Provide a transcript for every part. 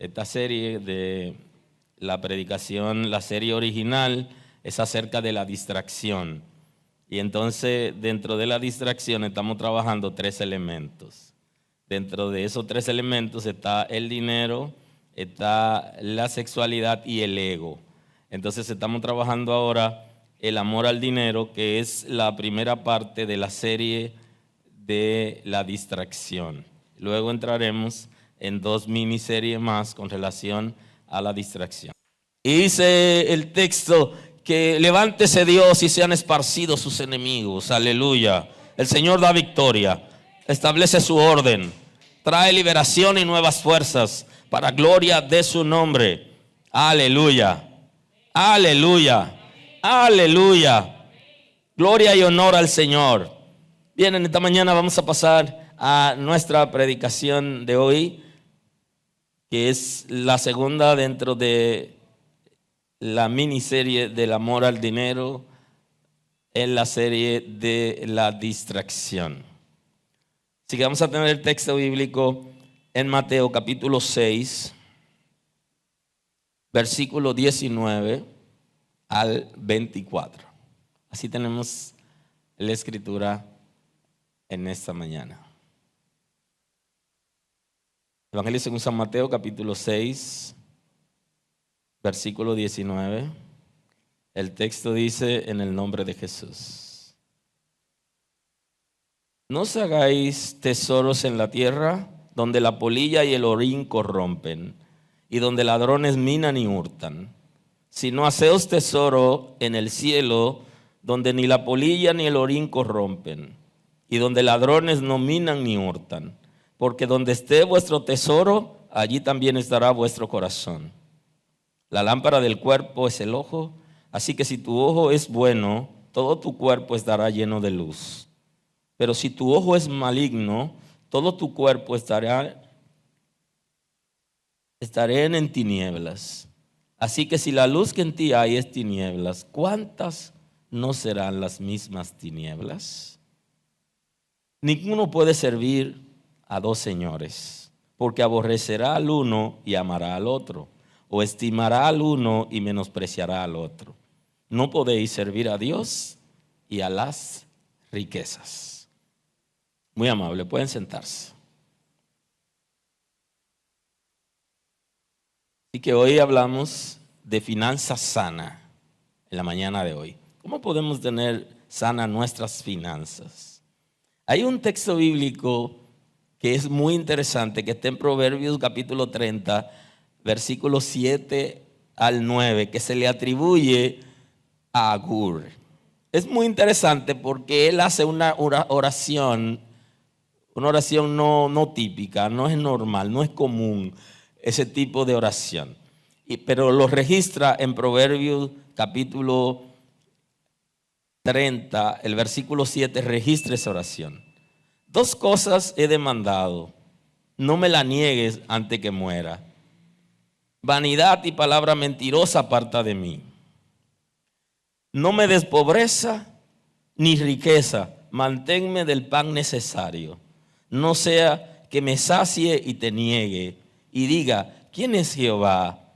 Esta serie de la predicación, la serie original es acerca de la distracción. Y entonces dentro de la distracción estamos trabajando 3 elementos. Dentro de esos 3 elementos está el dinero, está la sexualidad y el ego. Entonces estamos trabajando ahora el amor al dinero, que es la primera parte de la serie de la distracción. Luego entraremos en 2 miniseries más con relación a la distracción. Y dice el texto que levántese Dios y sean esparcidos sus enemigos. Aleluya. El Señor da victoria, establece su orden, trae liberación y nuevas fuerzas para gloria de su nombre. Aleluya. Aleluya. Aleluya. Gloria y honor al Señor. Bien, en esta mañana vamos a pasar a nuestra predicación de hoy, que es la segunda dentro de la miniserie del amor al dinero, en la serie de la distracción. Así que vamos a tener el texto bíblico en Mateo capítulo 6, versículo 19 al 24. Así tenemos la escritura en esta mañana. Evangelio según San Mateo capítulo 6, versículo 19. El texto dice: en el nombre de Jesús. No os hagáis tesoros en la tierra, donde la polilla y el orín corrompen, y donde ladrones minan y hurtan, sino haceos tesoro en el cielo, donde ni la polilla ni el orín corrompen, y donde ladrones no minan ni hurtan. Porque donde esté vuestro tesoro, allí también estará vuestro corazón. La lámpara del cuerpo es el ojo, así que si tu ojo es bueno, todo tu cuerpo estará lleno de luz. Pero si tu ojo es maligno, todo tu cuerpo estará en tinieblas. Así que si la luz que en ti hay es tinieblas, ¿cuántas no serán las mismas tinieblas? Ninguno puede servir a 2 señores, porque aborrecerá al uno y amará al otro, o estimará al uno y menospreciará al otro. No podéis servir a Dios y a las riquezas. Muy amable, pueden sentarse. Así que hoy hablamos de finanzas sanas en la mañana de hoy. ¿Cómo podemos tener sanas nuestras finanzas? Hay un texto bíblico que es muy interesante, que está en Proverbios capítulo 30, versículos 7 al 9, que se le atribuye a Agur. Es muy interesante porque él hace una oración no típica, no es normal, no es común ese tipo de oración. Pero lo registra en Proverbios capítulo 30, el versículo 7, registra esa oración. 2 cosas he demandado, no me la niegues antes que muera. Vanidad y palabra mentirosa aparta de mí. No me des pobreza ni riqueza, manténme del pan necesario. No sea que me sacie y te niegue y diga: ¿quién es Jehová?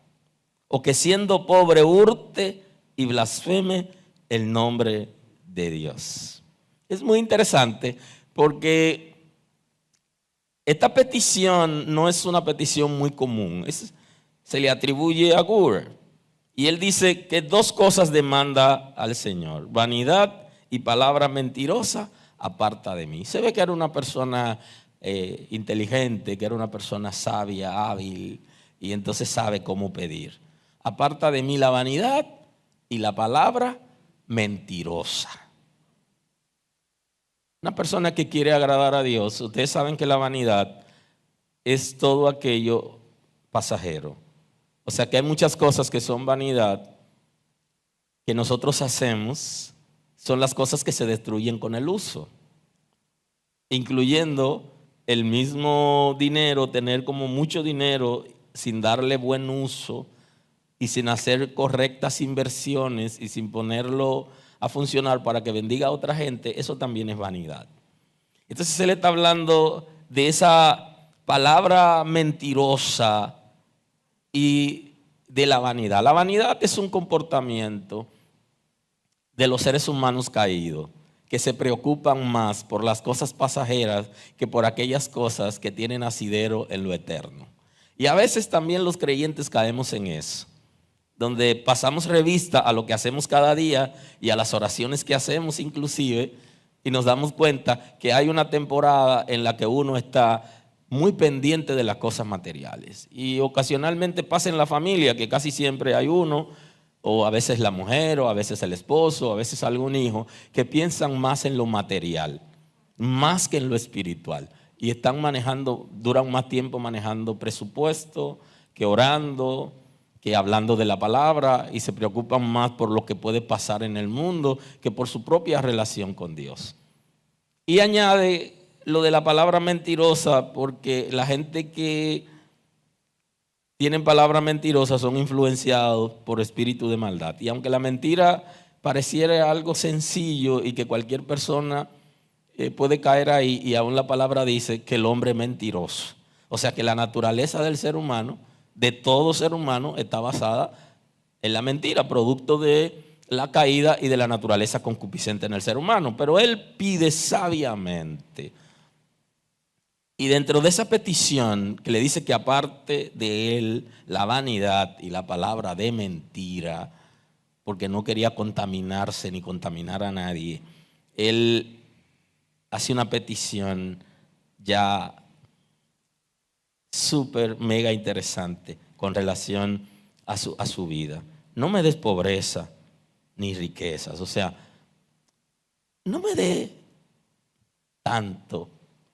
O que siendo pobre hurte y blasfeme el nombre de Dios. Es muy interesante porque esta petición no es una petición muy común. Se le atribuye a Agur. Y él dice que 2 cosas demanda al Señor: vanidad y palabra mentirosa aparta de mí. Se ve que era una persona inteligente, que era una persona sabia, hábil, y entonces sabe cómo pedir. Aparta de mí la vanidad y la palabra mentirosa. Una persona que quiere agradar a Dios, ustedes saben que la vanidad es todo aquello pasajero. O sea que hay muchas cosas que son vanidad que nosotros hacemos, son las cosas que se destruyen con el uso, incluyendo el mismo dinero, tener como mucho dinero sin darle buen uso y sin hacer correctas inversiones y sin ponerlo a funcionar para que bendiga a otra gente. Eso también es vanidad. Entonces él está hablando de esa palabra mentirosa y de la vanidad. La vanidad es un comportamiento de los seres humanos caídos que se preocupan más por las cosas pasajeras que por aquellas cosas que tienen asidero en lo eterno. Y a veces también los creyentes caemos en eso, donde pasamos revista a lo que hacemos cada día y a las oraciones que hacemos inclusive, y nos damos cuenta que hay una temporada en la que uno está muy pendiente de las cosas materiales. Y ocasionalmente pasa en la familia, que casi siempre hay uno, o a veces la mujer, o a veces el esposo, o a veces algún hijo, que piensan más en lo material, más que en lo espiritual. Y están duran más tiempo manejando presupuesto que orando, que hablando de la palabra, y se preocupan más por lo que puede pasar en el mundo que por su propia relación con Dios. Y añade lo de la palabra mentirosa, porque la gente que tienen palabras mentirosas son influenciados por espíritu de maldad. Y aunque la mentira pareciera algo sencillo y que cualquier persona puede caer ahí, y aún la palabra dice que el hombre es mentiroso. O sea que la naturaleza del ser humano, de todo ser humano, está basada en la mentira, producto de la caída y de la naturaleza concupiscente en el ser humano. Pero él pide sabiamente. Y dentro de esa petición que le dice que aparte de él la vanidad y la palabra de mentira, porque no quería contaminarse ni contaminar a nadie, él hace una petición ya súper mega interesante con relación a su vida. No me des pobreza ni riquezas, o sea, no me dé tanto,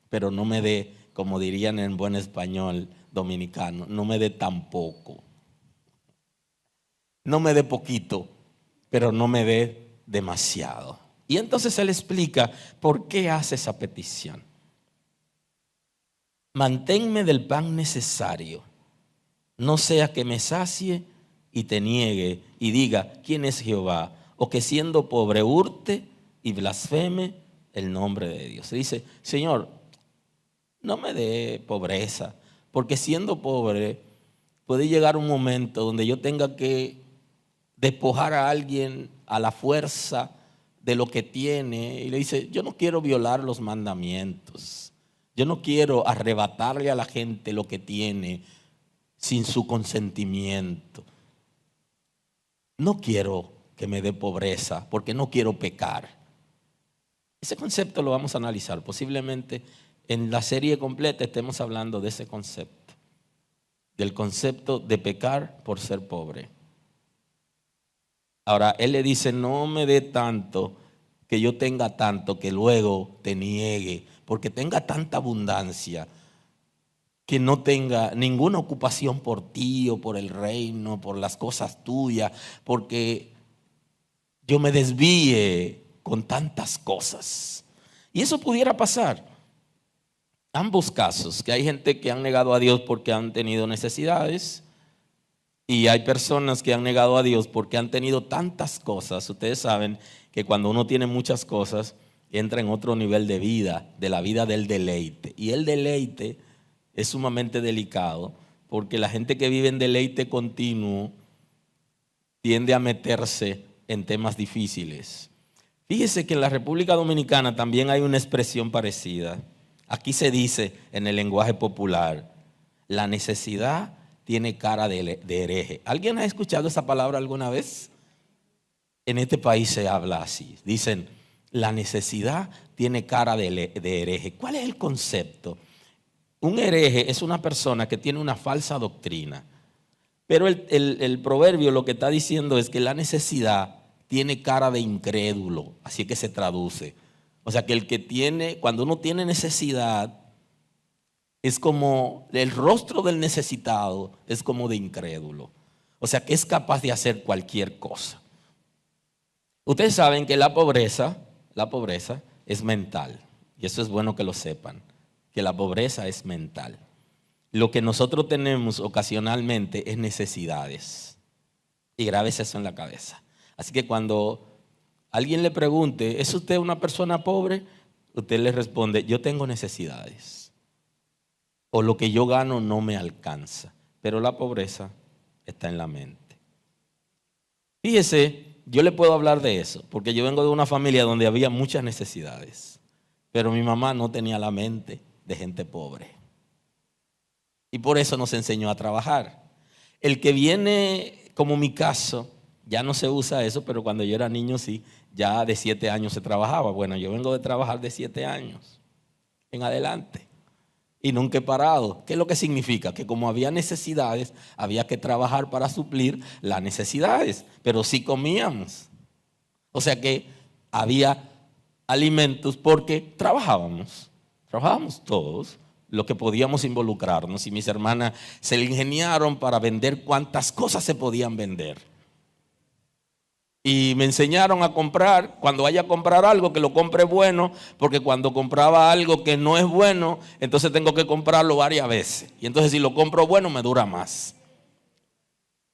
pero no me dé, como dirían en buen español dominicano, no me dé tan poco. No me dé poquito, pero no me dé demasiado. Y entonces él explica por qué hace esa petición. Manténme del pan necesario, no sea que me sacie y te niegue y diga quién es Jehová, o que siendo pobre hurte y blasfeme el nombre de Dios. Dice, Señor, no me dé pobreza, porque siendo pobre puede llegar un momento donde yo tenga que despojar a alguien a la fuerza de lo que tiene. Y le dice, yo no quiero violar los mandamientos. Yo no quiero arrebatarle a la gente lo que tiene sin su consentimiento. No quiero que me dé pobreza porque no quiero pecar. Ese concepto lo vamos a analizar. Posiblemente en la serie completa estemos hablando de ese concepto. Del concepto de pecar por ser pobre. Ahora, él le dice, no me dé tanto, que yo tenga tanto, que luego te niegue, porque tenga tanta abundancia, que no tenga ninguna ocupación por ti o por el reino, por las cosas tuyas, porque yo me desvíe con tantas cosas. Y eso pudiera pasar. Ambos casos, que hay gente que han negado a Dios porque han tenido necesidades, y hay personas que han negado a Dios porque han tenido tantas cosas. Ustedes saben que cuando uno tiene muchas cosas, entra en otro nivel de vida, de la vida del deleite. Y el deleite es sumamente delicado, porque la gente que vive en deleite continuo tiende a meterse en temas difíciles. Fíjese que en la República Dominicana también hay una expresión parecida. Aquí se dice en el lenguaje popular, la necesidad tiene cara de hereje. ¿Alguien ha escuchado esa palabra alguna vez? En este país se habla así. Dicen, la necesidad tiene cara de hereje. ¿Cuál es el concepto? Un hereje es una persona que tiene una falsa doctrina. Pero el proverbio lo que está diciendo es que la necesidad tiene cara de incrédulo. Así que se traduce. O sea que el que tiene, cuando uno tiene necesidad, es como el rostro del necesitado, es como de incrédulo. O sea que es capaz de hacer cualquier cosa. Ustedes saben que la pobreza es mental. Y eso es bueno que lo sepan, que la pobreza es mental. Lo que nosotros tenemos ocasionalmente es necesidades. Y grábese eso en la cabeza. Así que cuando alguien le pregunte, ¿es usted una persona pobre? Usted le responde, yo tengo necesidades. O lo que yo gano no me alcanza. Pero la pobreza está en la mente. Fíjese, yo le puedo hablar de eso, porque yo vengo de una familia donde había muchas necesidades, pero mi mamá no tenía la mente de gente pobre. Y por eso nos enseñó a trabajar. El que viene, como mi caso, ya no se usa eso, pero cuando yo era niño sí, ya de 7 años se trabajaba. Bueno, yo vengo de trabajar de 7 años en adelante y nunca he parado. ¿Qué es lo que significa? Que como había necesidades, había que trabajar para suplir las necesidades, pero sí comíamos. O sea que había alimentos porque trabajábamos todos lo que podíamos involucrarnos, y mis hermanas se le ingeniaron para vender cuantas cosas se podían vender. Y me enseñaron a comprar, cuando vaya a comprar algo, que lo compre bueno, porque cuando compraba algo que no es bueno, entonces tengo que comprarlo varias veces. Y entonces si lo compro bueno, me dura más.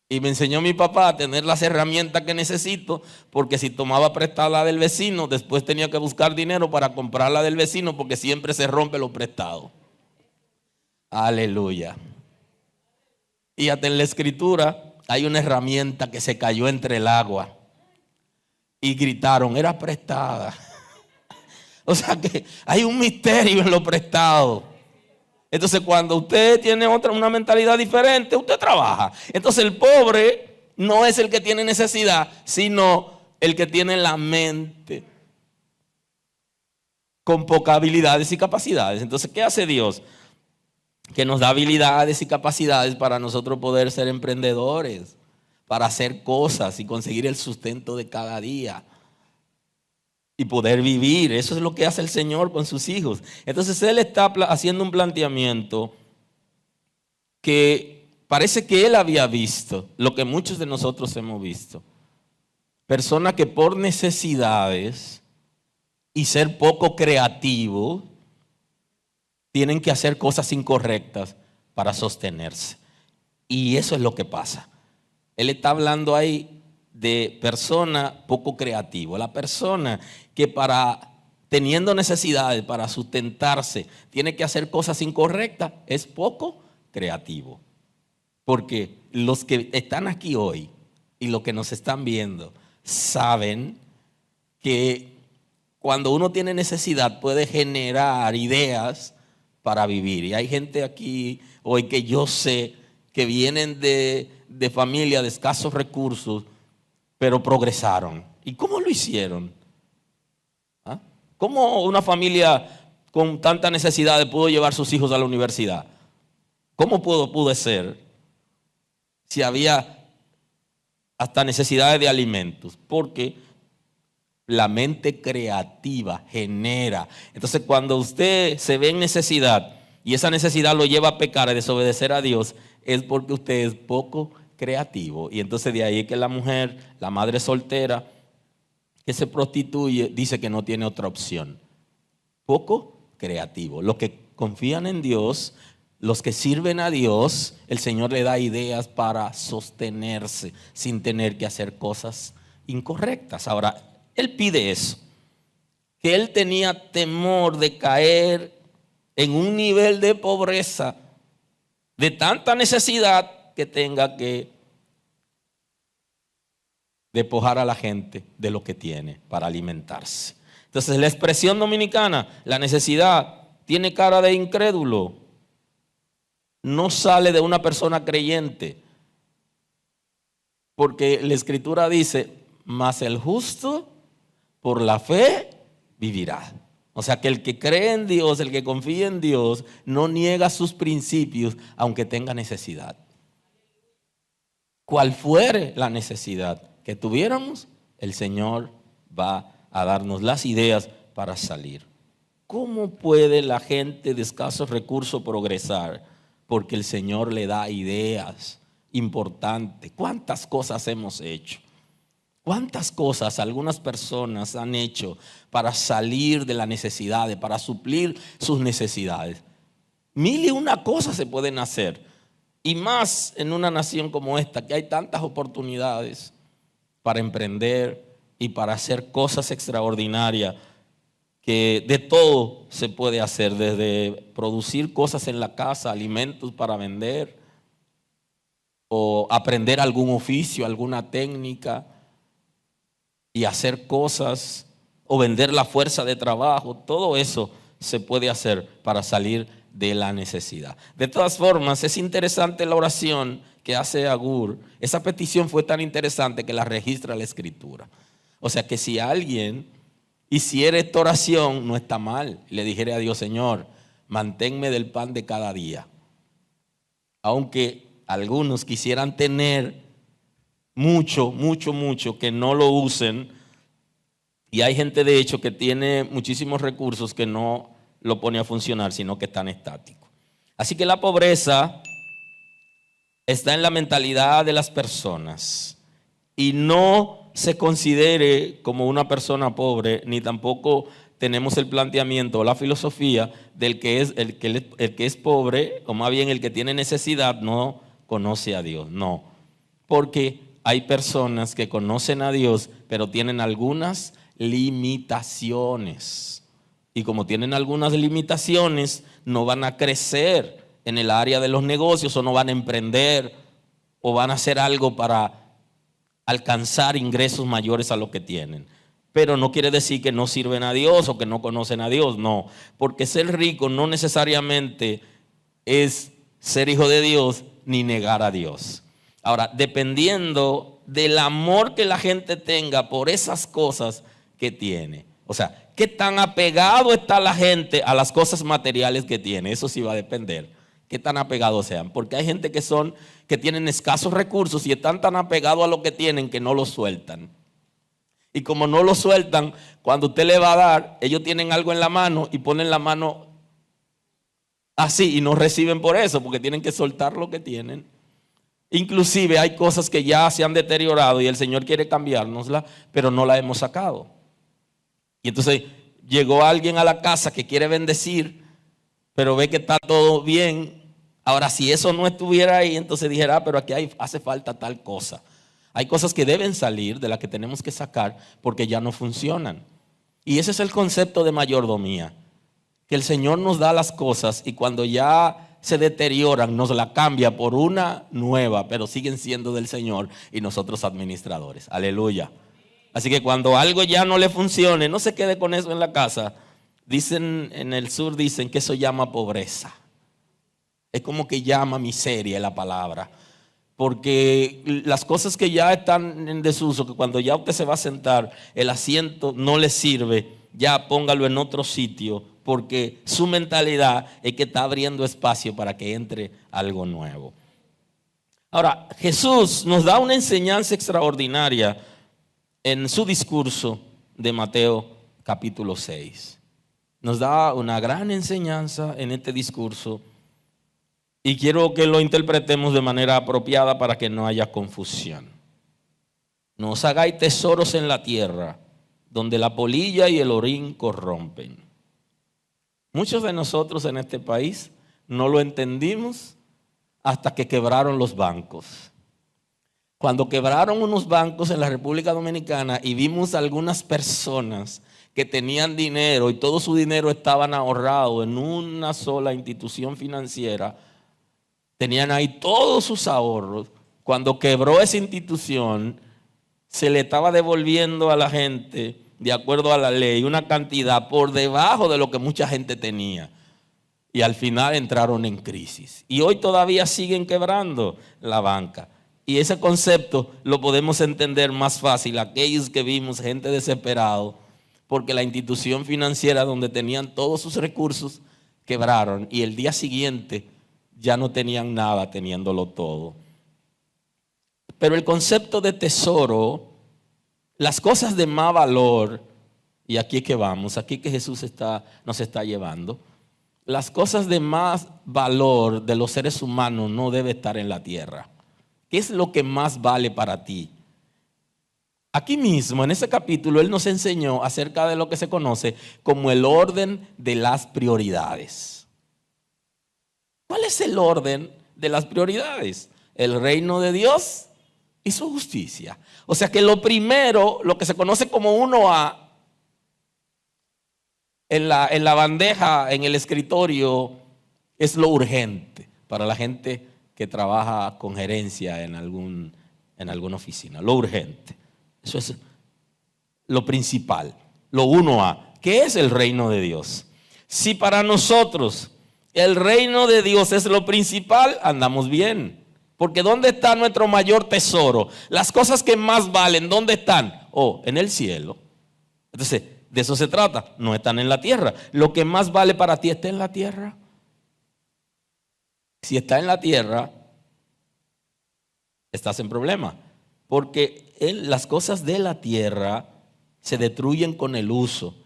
Y me enseñó mi papá a tener las herramientas que necesito, porque si tomaba prestada la del vecino, después tenía que buscar dinero para comprar la del vecino, porque siempre se rompe lo prestado. Aleluya. Y hasta en la escritura hay una herramienta que se cayó entre el agua y gritaron, era prestada. O sea que hay un misterio en lo prestado. Entonces cuando usted tiene una mentalidad diferente, usted trabaja. Entonces el pobre no es el que tiene necesidad, sino el que tiene la mente con pocas habilidades y capacidades. Entonces, ¿qué hace Dios? Que nos da habilidades y capacidades para nosotros poder ser emprendedores, para hacer cosas y conseguir el sustento de cada día y poder vivir. Eso es lo que hace el Señor con sus hijos. Entonces Él está haciendo un planteamiento que parece que Él había visto lo que muchos de nosotros hemos visto. Personas que por necesidades y ser poco creativos tienen que hacer cosas incorrectas para sostenerse. Y eso es lo que pasa. Él está hablando ahí de persona poco creativa. La persona que teniendo necesidades para sustentarse, tiene que hacer cosas incorrectas, es poco creativo. Porque los que están aquí hoy y los que nos están viendo saben que cuando uno tiene necesidad puede generar ideas para vivir. Y hay gente aquí hoy que yo sé que vienen de familia de escasos recursos, pero progresaron. ¿Y cómo lo hicieron? ¿Ah? ¿Cómo una familia con tanta necesidad pudo llevar sus hijos a la universidad? ¿Cómo pudo ser si había hasta necesidades de alimentos? Porque la mente creativa genera. Entonces cuando usted se ve en necesidad y esa necesidad lo lleva a pecar, a desobedecer a Dios, es porque usted es poco creativo. Y entonces de ahí es que la mujer, la madre soltera que se prostituye, dice que no tiene otra opción. Poco creativo. Los que confían en Dios, los que sirven a Dios, el Señor le da ideas para sostenerse sin tener que hacer cosas incorrectas. Ahora, Él pide eso, que Él tenía temor de caer en un nivel de pobreza, de tanta necesidad que tenga que despojar a la gente de lo que tiene para alimentarse. Entonces la expresión dominicana, la necesidad, tiene cara de incrédulo, no sale de una persona creyente, porque la Escritura dice, mas el justo por la fe vivirá. O sea que el que cree en Dios, el que confía en Dios, no niega sus principios aunque tenga necesidad. Cual fuere la necesidad que tuviéramos, el Señor va a darnos las ideas para salir. ¿Cómo puede la gente de escasos recursos progresar? Porque el Señor le da ideas importantes. ¿Cuántas cosas hemos hecho? ¿Cuántas cosas algunas personas han hecho para salir de las necesidades, para suplir sus necesidades? 1001 cosas se pueden hacer. Y más en una nación como esta, que hay tantas oportunidades para emprender y para hacer cosas extraordinarias, que de todo se puede hacer, desde producir cosas en la casa, alimentos para vender, o aprender algún oficio, alguna técnica y hacer cosas o vender la fuerza de trabajo. Todo eso se puede hacer para salir de la necesidad. De todas formas, es interesante la oración que hace Agur. Esa petición fue tan interesante que la registra la Escritura. O sea que si alguien hiciera esta oración, no está mal. Le dijera a Dios: Señor, manténme del pan de cada día. Aunque algunos quisieran tener mucho, que no lo usen. Y hay gente de hecho que tiene muchísimos recursos que no lo pone a funcionar, sino que están estáticos. Así que la pobreza está en la mentalidad de las personas. Y no se considere como una persona pobre, ni tampoco tenemos el planteamiento o la filosofía del que el que es pobre, o más bien el que tiene necesidad, no conoce a Dios. No, porque hay personas que conocen a Dios, pero tienen algunas limitaciones. Y como tienen algunas limitaciones, no van a crecer en el área de los negocios, o no van a emprender, o van a hacer algo para alcanzar ingresos mayores a lo que tienen. Pero no quiere decir que no sirven a Dios o que no conocen a Dios, no. Porque ser rico no necesariamente es ser hijo de Dios ni negar a Dios. Ahora, dependiendo del amor que la gente tenga por esas cosas que tiene. O sea, qué tan apegado está la gente a las cosas materiales que tiene. Eso sí va a depender. Qué tan apegados sean. Porque hay gente que tienen escasos recursos y están tan apegados a lo que tienen que no lo sueltan. Y como no lo sueltan, cuando usted le va a dar, ellos tienen algo en la mano y ponen la mano así y no reciben por eso, porque tienen que soltar lo que tienen. Inclusive hay cosas que ya se han deteriorado y el Señor quiere cambiárnosla, pero no la hemos sacado. Y entonces llegó alguien a la casa que quiere bendecir, pero ve que está todo bien. Ahora, si eso no estuviera ahí, entonces dijera: pero aquí hace falta tal cosa. Hay cosas que deben salir, de las que tenemos que sacar, porque ya no funcionan. Y ese es el concepto de mayordomía. Que el Señor nos da las cosas y cuando ya se deterioran, nos la cambia por una nueva, pero siguen siendo del Señor y nosotros administradores. Aleluya. Así que cuando algo ya no le funcione, no se quede con eso en la casa. Dicen en el sur, dicen que eso llama pobreza. Es como que llama miseria la palabra. Porque las cosas que ya están en desuso, que cuando ya usted se va a sentar, el asiento no le sirve, ya póngalo en otro sitio, porque su mentalidad es que está abriendo espacio para que entre algo nuevo. Ahora, Jesús nos da una enseñanza extraordinaria en su discurso de Mateo capítulo 6. Nos da una gran enseñanza en este discurso. Y quiero que lo interpretemos de manera apropiada para que no haya confusión. No os hagáis tesoros en la tierra, donde la polilla y el orín corrompen. Muchos de nosotros en este país no lo entendimos hasta que quebraron los bancos. Cuando quebraron unos bancos en la República Dominicana y vimos algunas personas que tenían dinero y todo su dinero estaban ahorrado en una sola institución financiera, tenían ahí todos sus ahorros. Cuando quebró esa institución, se le estaba devolviendo a la gente, de acuerdo a la ley, una cantidad por debajo de lo que mucha gente tenía. Y al final entraron en crisis. Y hoy todavía siguen quebrando la banca. Y ese concepto lo podemos entender más fácil aquellos que vimos gente desesperada, porque la institución financiera donde tenían todos sus recursos quebraron y el día siguiente ya no tenían nada teniéndolo todo. Pero el concepto de tesoro, las cosas de más valor, y aquí que vamos, aquí que Jesús nos está llevando, las cosas de más valor de los seres humanos no debe estar en la tierra. ¿Qué es lo que más vale para ti? Aquí mismo, en ese capítulo, Él nos enseñó acerca de lo que se conoce como el orden de las prioridades. ¿Cuál es el orden de las prioridades? El reino de Dios y su justicia. O sea que lo primero, lo que se conoce como 1A, en la bandeja, en el escritorio, es lo urgente para la gente que trabaja con gerencia en alguna oficina. Lo urgente. Eso es lo principal. Lo 1A. ¿Qué es el reino de Dios? Si para nosotros el reino de Dios es lo principal, andamos bien. Porque ¿dónde está nuestro mayor tesoro? Las cosas que más valen, ¿dónde están? En el cielo. Entonces, de eso se trata. No están en la tierra. Lo que más vale para ti está en la tierra. Si está en la tierra, estás en problema. Porque las cosas de la tierra se destruyen con el uso.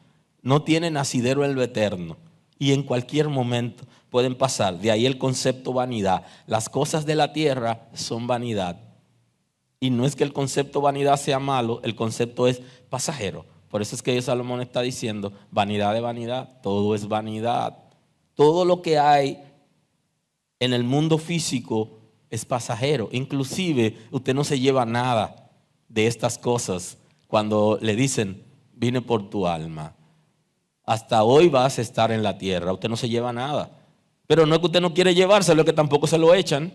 No tienen asidero en lo eterno. Y en cualquier momento pueden pasar. De ahí el concepto vanidad. Las cosas de la tierra son vanidad. Y no es que el concepto vanidad sea malo, el concepto es pasajero. Por eso es que Salomón está diciendo, vanidad de vanidad, todo es vanidad. Todo lo que hay en el mundo físico es pasajero. Inclusive usted no se lleva nada de estas cosas cuando le dicen, vine por tu alma. Hasta hoy vas a estar en la tierra, usted no se lleva nada. Pero no es que usted no quiere llevárselo, es que tampoco se lo echan.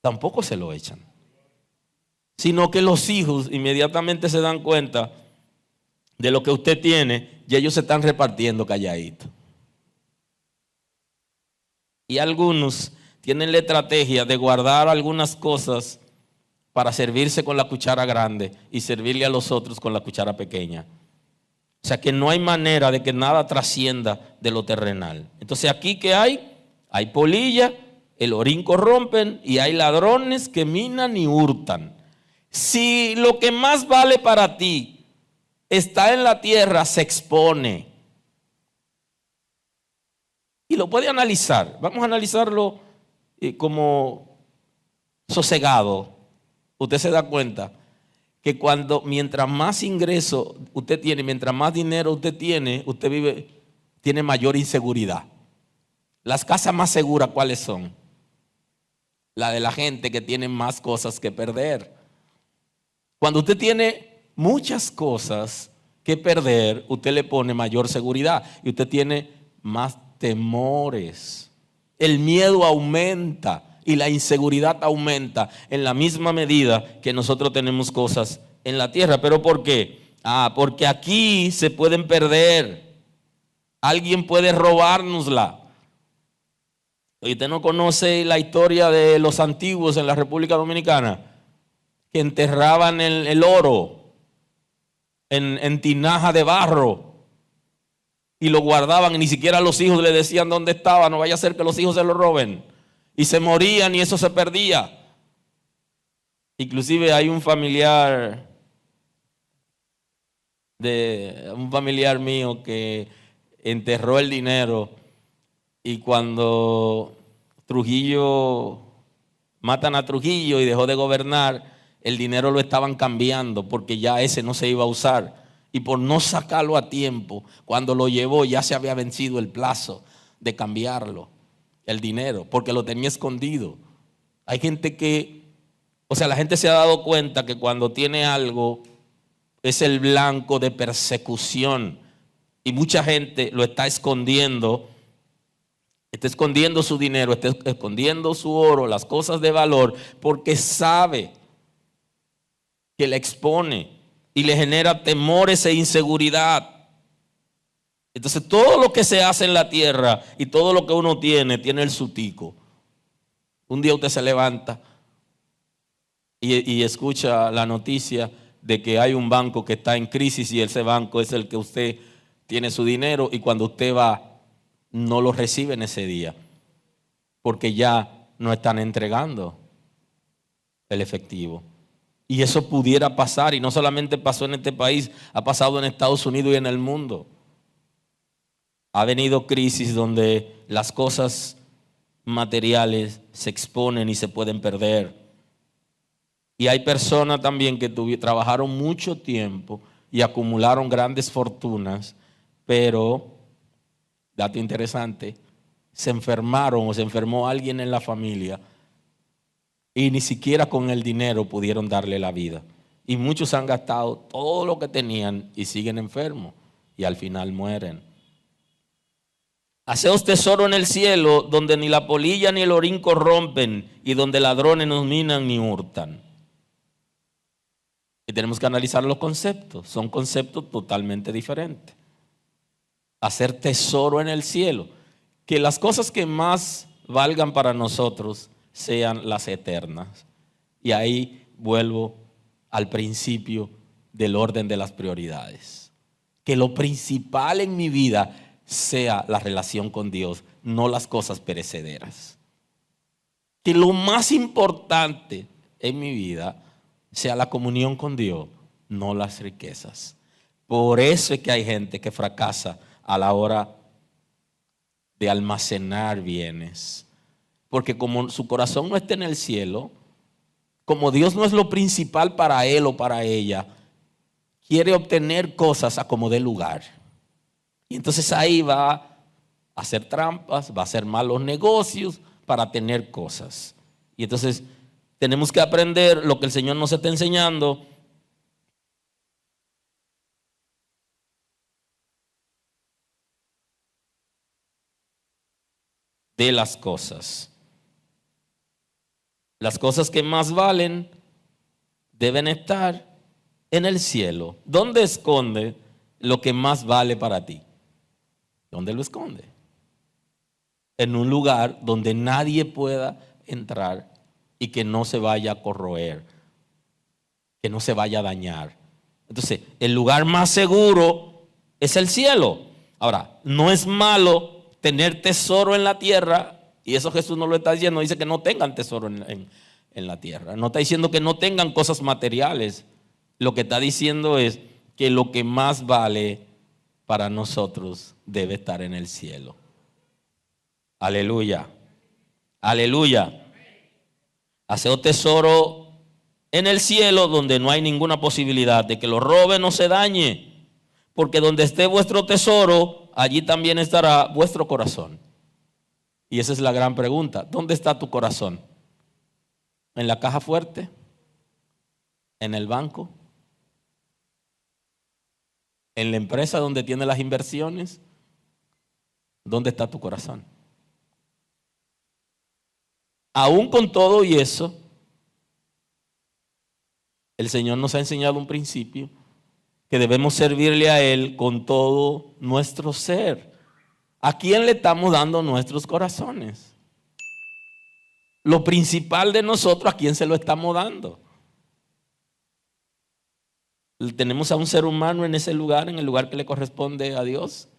Tampoco se lo echan. Sino que los hijos inmediatamente se dan cuenta de lo que usted tiene y ellos se están repartiendo calladito. Y algunos tienen la estrategia de guardar algunas cosas para servirse con la cuchara grande y servirle a los otros con la cuchara pequeña. O sea que no hay manera de que nada trascienda de lo terrenal. Entonces aquí ¿qué hay? Hay polilla, el orín corrompen y hay ladrones que minan y hurtan. Si lo que más vale para ti está en la tierra, se expone. Y lo puede analizar. Vamos a analizarlo como sosegado. Usted se da cuenta que mientras más ingreso usted tiene, mientras más dinero usted tiene mayor inseguridad. Las casas más seguras, ¿cuáles son? La de la gente que tiene más cosas que perder. Cuando usted tiene muchas cosas que perder, usted le pone mayor seguridad y usted tiene más temores. El miedo aumenta y la inseguridad aumenta en la misma medida que nosotros tenemos cosas en la tierra. ¿Pero por qué? Porque aquí se pueden perder. Alguien puede robárnosla. Y usted no conoce la historia de los antiguos en la República Dominicana, que enterraban el oro en tinaja de barro y lo guardaban y ni siquiera los hijos le decían dónde estaba. No vaya a ser que los hijos se lo roben. Y se morían y eso se perdía. Inclusive hay un familiar mío que enterró el dinero y cuando matan a Trujillo y dejó de gobernar, el dinero lo estaban cambiando porque ya ese no se iba a usar. Y por no sacarlo a tiempo, cuando lo llevó ya se había vencido el plazo de cambiarlo, el dinero, porque lo tenía escondido. Hay gente la gente se ha dado cuenta que cuando tiene algo es el blanco de persecución. Y mucha gente lo está escondiendo. Está escondiendo su dinero, está escondiendo su oro, las cosas de valor, porque sabe que le expone y le genera temores e inseguridad. Entonces todo lo que se hace en la tierra y todo lo que uno tiene el sutico. Un día usted se levanta y escucha la noticia de que hay un banco que está en crisis y ese banco es el que usted tiene su dinero y cuando usted va no lo recibe en ese día porque ya no están entregando el efectivo. Y eso pudiera pasar, y no solamente pasó en este país, ha pasado en Estados Unidos y en el mundo. Ha venido crisis donde las cosas materiales se exponen y se pueden perder. Y hay personas también que trabajaron mucho tiempo y acumularon grandes fortunas, pero, dato interesante, se enfermaron o se enfermó alguien en la familia y ni siquiera con el dinero pudieron darle la vida. Y muchos han gastado todo lo que tenían y siguen enfermos y al final mueren. Haceos tesoro en el cielo, donde ni la polilla ni el orín corrompen, y donde ladrones no minan ni hurtan. Y tenemos que analizar los conceptos. Son conceptos totalmente diferentes. Hacer tesoro en el cielo. Que las cosas que más valgan para nosotros sean las eternas. Y ahí vuelvo al principio del orden de las prioridades. Que lo principal en mi vida sea la relación con Dios, no las cosas perecederas. Que lo más importante en mi vida sea la comunión con Dios, no las riquezas. Por eso es que hay gente que fracasa a la hora de almacenar bienes. Porque como su corazón no está en el cielo, como Dios no es lo principal para él o para ella, quiere obtener cosas a como dé lugar. Y entonces ahí va a hacer trampas, va a hacer malos negocios para tener cosas. Y entonces tenemos que aprender lo que el Señor nos está enseñando. De las cosas. Las cosas que más valen deben estar en el cielo. ¿Dónde esconde lo que más vale para ti? ¿Dónde lo esconde? En un lugar donde nadie pueda entrar y que no se vaya a corroer, que no se vaya a dañar. Entonces, el lugar más seguro es el cielo. Ahora, no es malo tener tesoro en la tierra, y eso Jesús no lo está diciendo, dice que no tengan tesoro en la tierra. No está diciendo que no tengan cosas materiales. Lo que está diciendo es que lo que más vale para nosotros debe estar en el cielo. Aleluya. Aleluya. Haced tesoro en el cielo donde no hay ninguna posibilidad de que lo roben o se dañe. Porque donde esté vuestro tesoro, allí también estará vuestro corazón. Y esa es la gran pregunta. ¿Dónde está tu corazón? ¿En la caja fuerte? ¿En el banco? ¿En la empresa donde tiene las inversiones? ¿Dónde está tu corazón? Aún con todo y eso, el Señor nos ha enseñado un principio que debemos servirle a Él con todo nuestro ser. ¿A quién le estamos dando nuestros corazones? Lo principal de nosotros, ¿a quién se lo estamos dando? ¿Tenemos a un ser humano en ese lugar, en el lugar que le corresponde a Dios?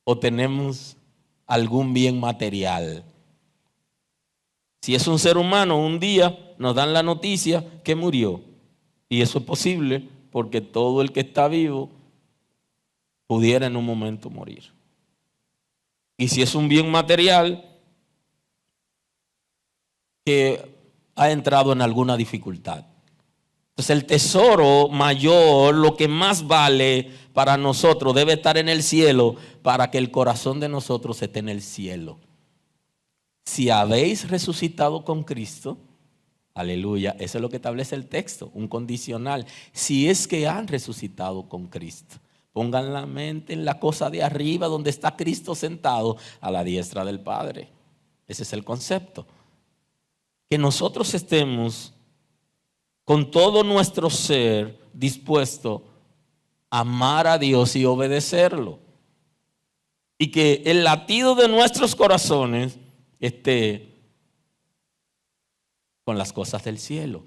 ¿O tenemos algún bien material? Si es un ser humano, un día nos dan la noticia que murió. Y eso es posible porque todo el que está vivo pudiera en un momento morir. Y si es un bien material que ha entrado en alguna dificultad. Entonces el tesoro mayor, lo que más vale para nosotros, debe estar en el cielo para que el corazón de nosotros esté en el cielo. Si habéis resucitado con Cristo, aleluya, eso es lo que establece el texto, un condicional. Si es que han resucitado con Cristo, pongan la mente en la cosa de arriba donde está Cristo sentado a la diestra del Padre. Ese es el concepto. Que nosotros estemos con todo nuestro ser dispuesto a amar a Dios y obedecerlo. Y que el latido de nuestros corazones esté con las cosas del cielo.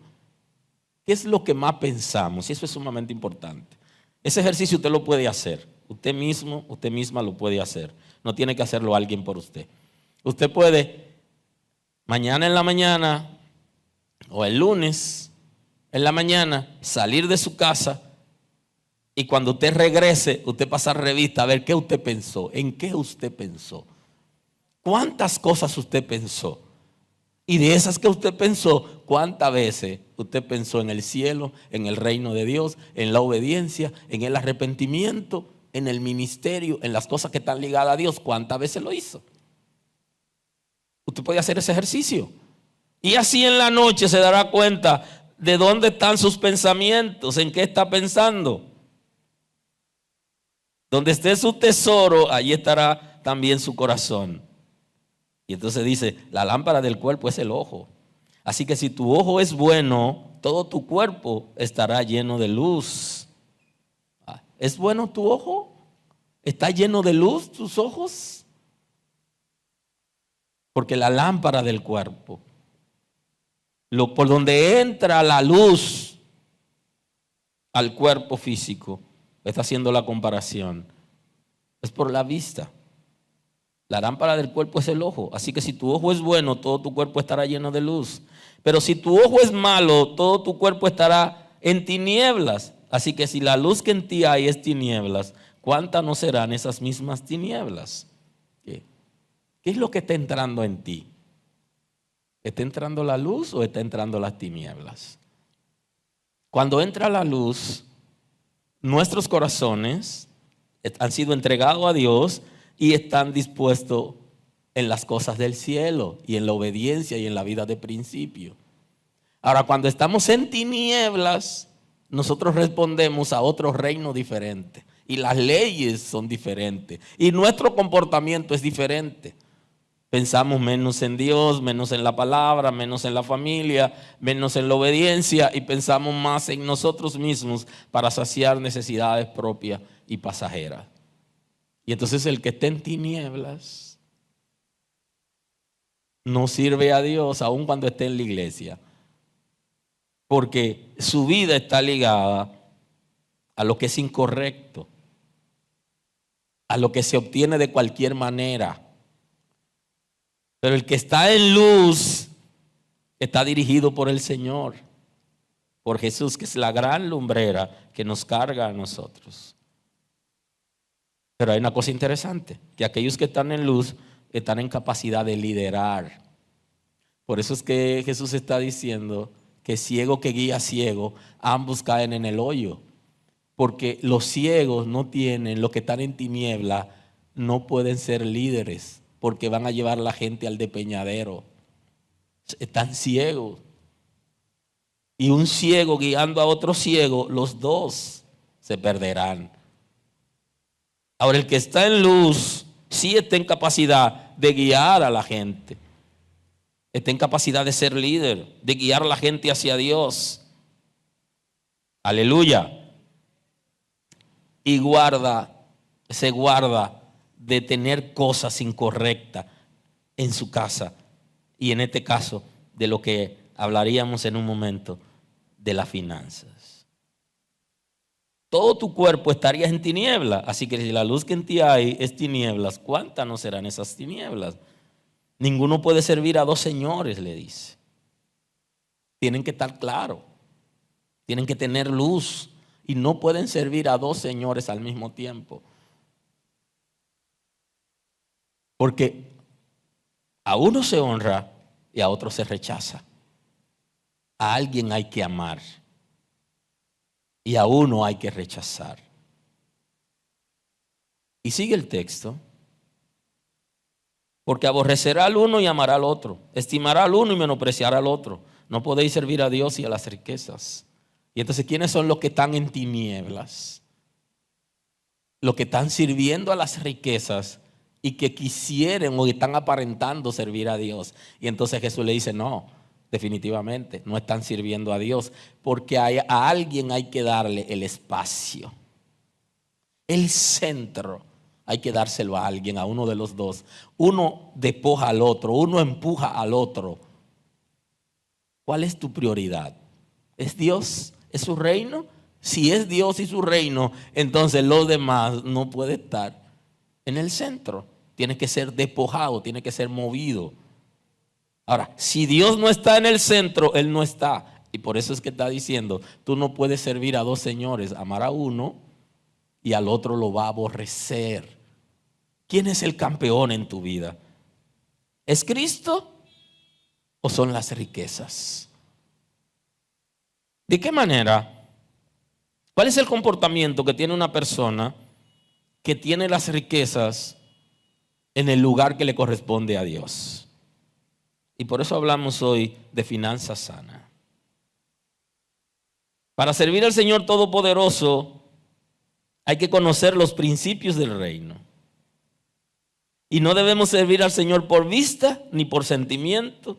¿Qué es lo que más pensamos? Y eso es sumamente importante. Ese ejercicio usted lo puede hacer. Usted mismo, usted misma lo puede hacer. No tiene que hacerlo alguien por usted. Usted puede mañana en la mañana o el lunes en la mañana salir de su casa y cuando usted regrese, usted pasar revista a ver qué usted pensó, en qué usted pensó, cuántas cosas usted pensó. Y de esas que usted pensó, ¿cuántas veces usted pensó en el cielo, en el reino de Dios, en la obediencia, en el arrepentimiento, en el ministerio, en las cosas que están ligadas a Dios? ¿Cuántas veces lo hizo? Usted puede hacer ese ejercicio. Y así en la noche se dará cuenta de dónde están sus pensamientos, en qué está pensando. Donde esté su tesoro, allí estará también su corazón. Y entonces dice, la lámpara del cuerpo es el ojo. Así que si tu ojo es bueno, todo tu cuerpo estará lleno de luz. ¿Es bueno tu ojo? ¿Está lleno de luz tus ojos? Porque la lámpara del cuerpo, por donde entra la luz al cuerpo físico, está haciendo la comparación, es por la vista. La lámpara del cuerpo es el ojo. Así que si tu ojo es bueno, todo tu cuerpo estará lleno de luz. Pero si tu ojo es malo, todo tu cuerpo estará en tinieblas. Así que si la luz que en ti hay es tinieblas, ¿cuántas no serán esas mismas tinieblas? ¿Qué es lo que está entrando en ti? ¿Está entrando la luz o está entrando las tinieblas? Cuando entra la luz, nuestros corazones han sido entregados a Dios y están dispuestos en las cosas del cielo y en la obediencia y en la vida de principio. Ahora, cuando estamos en tinieblas, nosotros respondemos a otro reino diferente y las leyes son diferentes y nuestro comportamiento es diferente. Pensamos menos en Dios, menos en la palabra, menos en la familia, menos en la obediencia y pensamos más en nosotros mismos para saciar necesidades propias y pasajeras. Y entonces el que está en tinieblas no sirve a Dios aun cuando esté en la iglesia, porque su vida está ligada a lo que es incorrecto, a lo que se obtiene de cualquier manera. Pero el que está en luz está dirigido por el Señor, por Jesús, que es la gran lumbrera que nos carga a nosotros. Pero hay una cosa interesante, que aquellos que están en luz están en capacidad de liderar. Por eso es que Jesús está diciendo que ciego que guía ciego, ambos caen en el hoyo. Porque los ciegos no tienen, los que están en tiniebla, no pueden ser líderes, porque van a llevar a la gente al despeñadero. Están ciegos. Y un ciego guiando a otro ciego, los dos se perderán. Ahora, el que está en luz sí está en capacidad de guiar a la gente. Está en capacidad de ser líder, de guiar a la gente hacia Dios. Aleluya. Y se guarda de tener cosas incorrectas en su casa. Y en este caso, de lo que hablaríamos en un momento, de las finanzas. Todo tu cuerpo estaría en tinieblas. Así que si la luz que en ti hay es tinieblas, ¿cuántas no serán esas tinieblas? Ninguno puede servir a dos señores, le dice. Tienen que estar claros. Tienen que tener luz. Y no pueden servir a dos señores al mismo tiempo. Porque a uno se honra y a otro se rechaza. A alguien hay que amar. Y a uno hay que rechazar. Y sigue el texto. Porque aborrecerá al uno y amará al otro. Estimará al uno y menospreciará al otro. No podéis servir a Dios y a las riquezas. Y entonces, ¿quiénes son los que están en tinieblas? Los que están sirviendo a las riquezas y que quisieren o están aparentando servir a Dios. Y entonces Jesús le dice, no, definitivamente no están sirviendo a Dios, porque a alguien hay que darle el espacio. El centro hay que dárselo a alguien, a uno de los dos. Uno despoja al otro, uno empuja al otro. ¿Cuál es tu prioridad? ¿Es Dios? ¿Es su reino? Si es Dios y su reino, entonces lo demás no puede estar en el centro. Tiene que ser despojado, tiene que ser movido. Ahora, si Dios no está en el centro, Él no está. Y por eso es que está diciendo, tú no puedes servir a dos señores, amar a uno y al otro lo va a aborrecer. ¿Quién es el campeón en tu vida? ¿Es Cristo o son las riquezas? ¿De qué manera? ¿Cuál es el comportamiento que tiene una persona que tiene las riquezas en el lugar que le corresponde a Dios? Y por eso hablamos hoy de finanzas sanas. Para servir al Señor Todopoderoso hay que conocer los principios del reino. Y no debemos servir al Señor por vista, ni por sentimiento,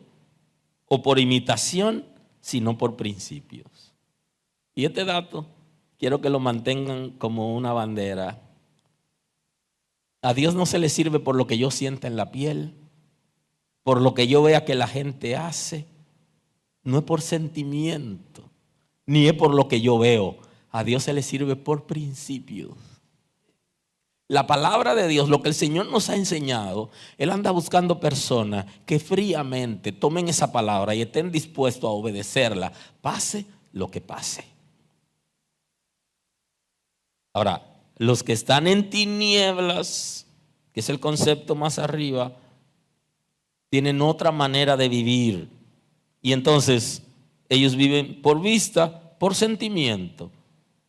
o por imitación, sino por principios. Y este dato quiero que lo mantengan como una bandera. A Dios no se le sirve por lo que yo sienta en la piel, por lo que yo vea que la gente hace. No es por sentimiento, ni es por lo que yo veo. A Dios se le sirve por principios. La palabra de Dios, lo que el Señor nos ha enseñado, Él anda buscando personas que fríamente tomen esa palabra y estén dispuestos a obedecerla, pase lo que pase. Ahora, los que están en tinieblas, que es el concepto más arriba, tienen otra manera de vivir. Y entonces ellos viven por vista, por sentimiento.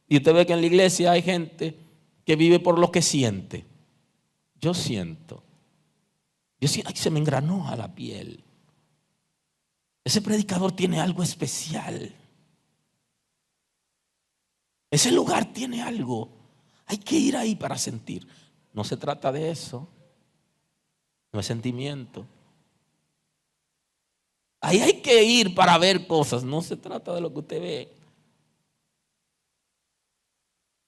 Y usted ve que en la iglesia hay gente que vive por lo que siente. Yo siento, ay, se me engranó a la piel. Ese predicador tiene algo especial. Ese lugar tiene algo. Hay que ir ahí para sentir. No se trata de eso. No es sentimiento. Ahí hay que ir para ver cosas. No se trata de lo que usted ve.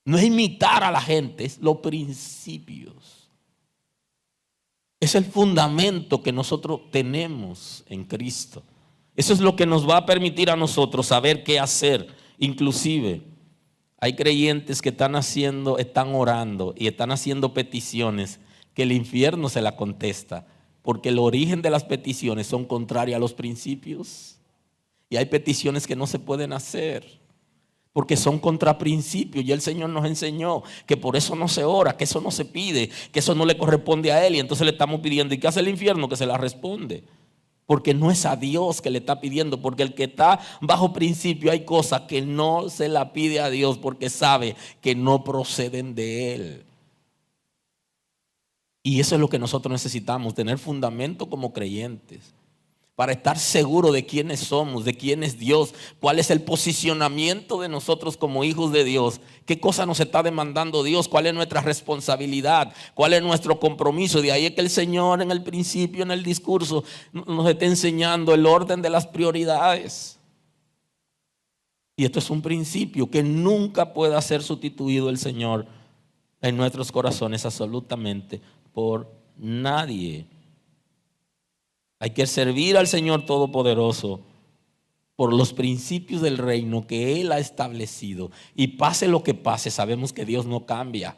No es imitar a la gente, es los principios. Es el fundamento que nosotros tenemos en Cristo. Eso es lo que nos va a permitir a nosotros saber qué hacer. Inclusive, hay creyentes que están orando y están haciendo peticiones que el infierno se la contesta, porque el origen de las peticiones son contrarias a los principios. Y hay peticiones que no se pueden hacer porque son contra principios, y el Señor nos enseñó que por eso no se ora, que eso no se pide, que eso no le corresponde a Él, y entonces le estamos pidiendo. ¿Y qué hace el infierno? Que se la responde, porque no es a Dios que le está pidiendo, porque el que está bajo principio hay cosas que no se la pide a Dios porque sabe que no proceden de Él. Y eso es lo que nosotros necesitamos, tener fundamento como creyentes, para estar seguro de quiénes somos, de quién es Dios, cuál es el posicionamiento de nosotros como hijos de Dios, qué cosa nos está demandando Dios, cuál es nuestra responsabilidad, cuál es nuestro compromiso. De ahí es que el Señor en el principio, en el discurso, nos está enseñando el orden de las prioridades. Y esto es un principio que nunca pueda ser sustituido el Señor en nuestros corazones absolutamente por nadie. Hay que servir al Señor Todopoderoso por los principios del reino que Él ha establecido. Y pase lo que pase, sabemos que Dios no cambia.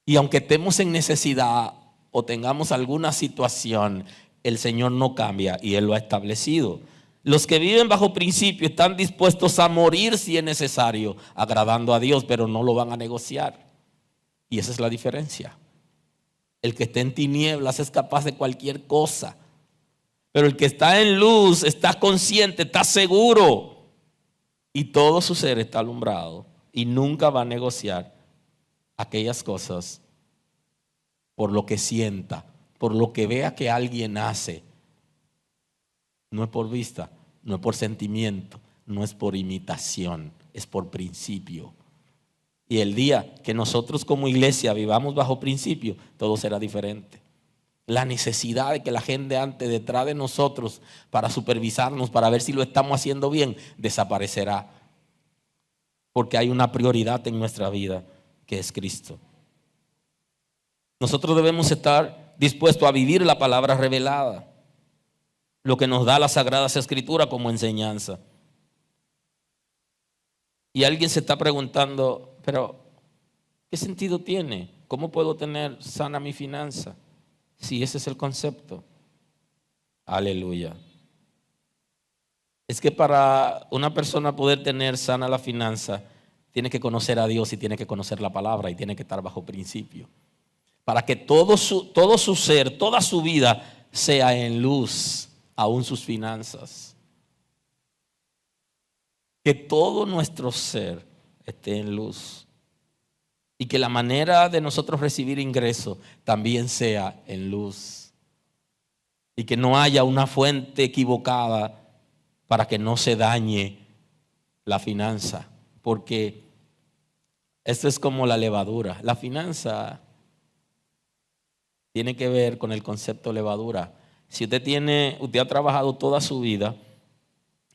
Y aunque estemos en necesidad o tengamos alguna situación, el Señor no cambia y Él lo ha establecido. Los que viven bajo principio están dispuestos a morir si es necesario, agradando a Dios, pero no lo van a negociar. Y esa es la diferencia. El que está en tinieblas es capaz de cualquier cosa. Pero el que está en luz está consciente, está seguro, y todo su ser está alumbrado, y nunca va a negociar aquellas cosas por lo que sienta, por lo que vea que alguien hace. No es por vista, no es por sentimiento, no es por imitación, es por principio. Y el día que nosotros como iglesia vivamos bajo principio, todo será diferente. La necesidad de que la gente ande detrás de nosotros para supervisarnos, para ver si lo estamos haciendo bien, desaparecerá. Porque hay una prioridad en nuestra vida, que es Cristo. Nosotros debemos estar dispuestos a vivir la palabra revelada, lo que nos da las Sagradas Escrituras como enseñanza. Y alguien se está preguntando, pero ¿qué sentido tiene? ¿Cómo puedo tener sana mi finanza? Si ese es el concepto. Aleluya. Es que para una persona poder tener sana la finanza, tiene que conocer a Dios y tiene que conocer la palabra y tiene que estar bajo principio. Para que todo su ser, toda su vida sea en luz, aún sus finanzas. Que todo nuestro ser esté en luz. Y que la manera de nosotros recibir ingreso también sea en luz. Y que no haya una fuente equivocada para que no se dañe la finanza. Porque esto es como la levadura. La finanza tiene que ver con el concepto de levadura. Si usted ha trabajado toda su vida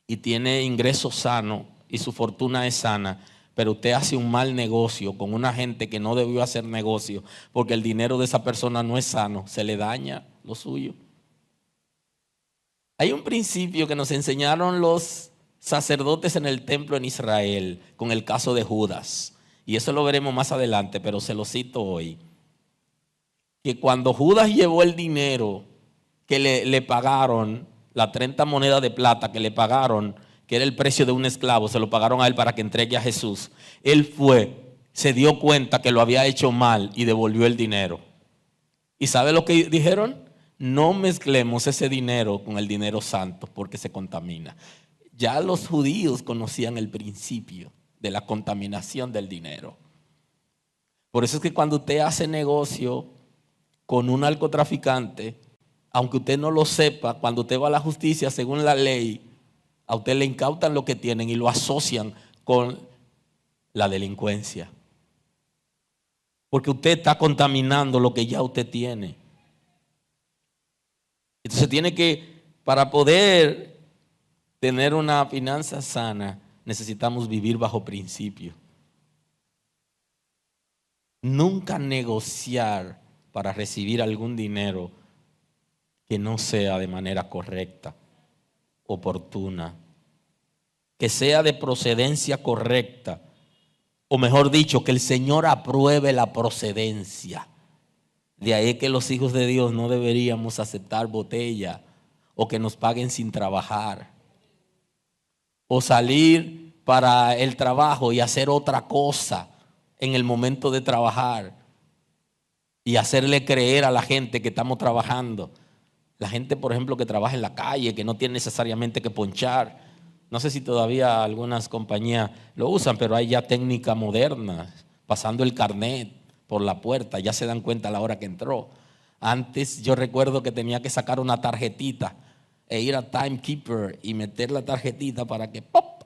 y tiene ingresos sanos y su fortuna es sana, pero usted hace un mal negocio con una gente que no debió hacer negocio porque el dinero de esa persona no es sano, se le daña lo suyo. Hay un principio que nos enseñaron los sacerdotes en el templo en Israel con el caso de Judas, y eso lo veremos más adelante, pero se lo cito hoy. Que cuando Judas llevó el dinero que le pagaron, las 30 monedas de plata que le pagaron, que era el precio de un esclavo, se lo pagaron a él para que entregue a Jesús. Él se dio cuenta que lo había hecho mal y devolvió el dinero. ¿Y sabe lo que dijeron? No mezclemos ese dinero con el dinero santo porque se contamina. Ya los judíos conocían el principio de la contaminación del dinero. Por eso es que cuando usted hace negocio con un narcotraficante, aunque usted no lo sepa, cuando usted va a la justicia, según la ley, a usted le incautan lo que tienen y lo asocian con la delincuencia. Porque usted está contaminando lo que ya usted tiene. Entonces para poder tener una finanza sana, necesitamos vivir bajo principio. Nunca negociar para recibir algún dinero que no sea de manera correcta, oportuna, que sea de procedencia correcta, o mejor dicho, que el Señor apruebe la procedencia. De ahí que los hijos de Dios no deberíamos aceptar botella o que nos paguen sin trabajar, o salir para el trabajo y hacer otra cosa en el momento de trabajar y hacerle creer a la gente que estamos trabajando. La gente, por ejemplo, que trabaja en la calle, que no tiene necesariamente que ponchar. No sé si todavía algunas compañías lo usan, pero hay ya técnicas modernas, pasando el carnet por la puerta, ya se dan cuenta a la hora que entró. Antes yo recuerdo que tenía que sacar una tarjetita e ir a Timekeeper y meter la tarjetita para que ¡pop!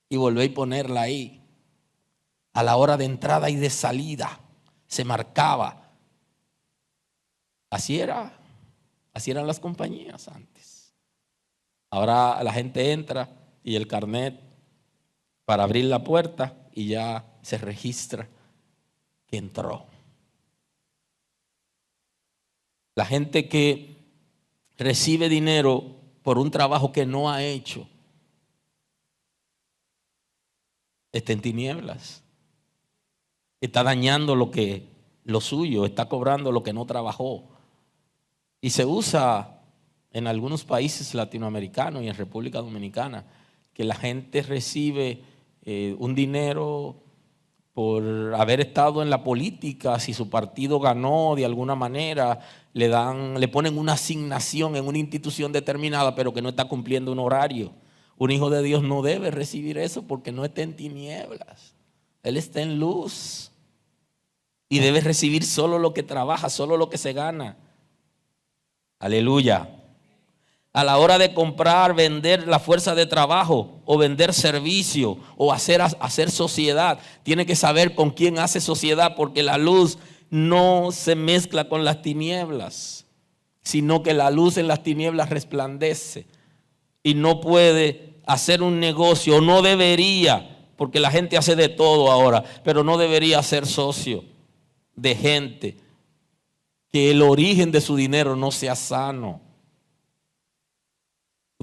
Y volver y ponerla ahí. A la hora de entrada y de salida se marcaba. Así eran las compañías antes. Ahora la gente entra y el carnet para abrir la puerta y ya se registra que entró. La gente que recibe dinero por un trabajo que no ha hecho está en tinieblas. Está dañando lo suyo, está cobrando lo que no trabajó. Y se usa en algunos países latinoamericanos y en República Dominicana que la gente recibe un dinero por haber estado en la política. Si su partido ganó de alguna manera, le ponen una asignación en una institución determinada, pero que no está cumpliendo un horario. Un hijo de Dios no debe recibir eso porque no está en tinieblas. Él está en luz y debe recibir solo lo que trabaja, solo lo que se gana. Aleluya. A la hora de comprar, vender la fuerza de trabajo o vender servicio o hacer sociedad, tiene que saber con quién hace sociedad, porque la luz no se mezcla con las tinieblas, sino que la luz en las tinieblas resplandece y no puede hacer un negocio, no debería, porque la gente hace de todo ahora, pero no debería ser socio de gente que el origen de su dinero no sea sano.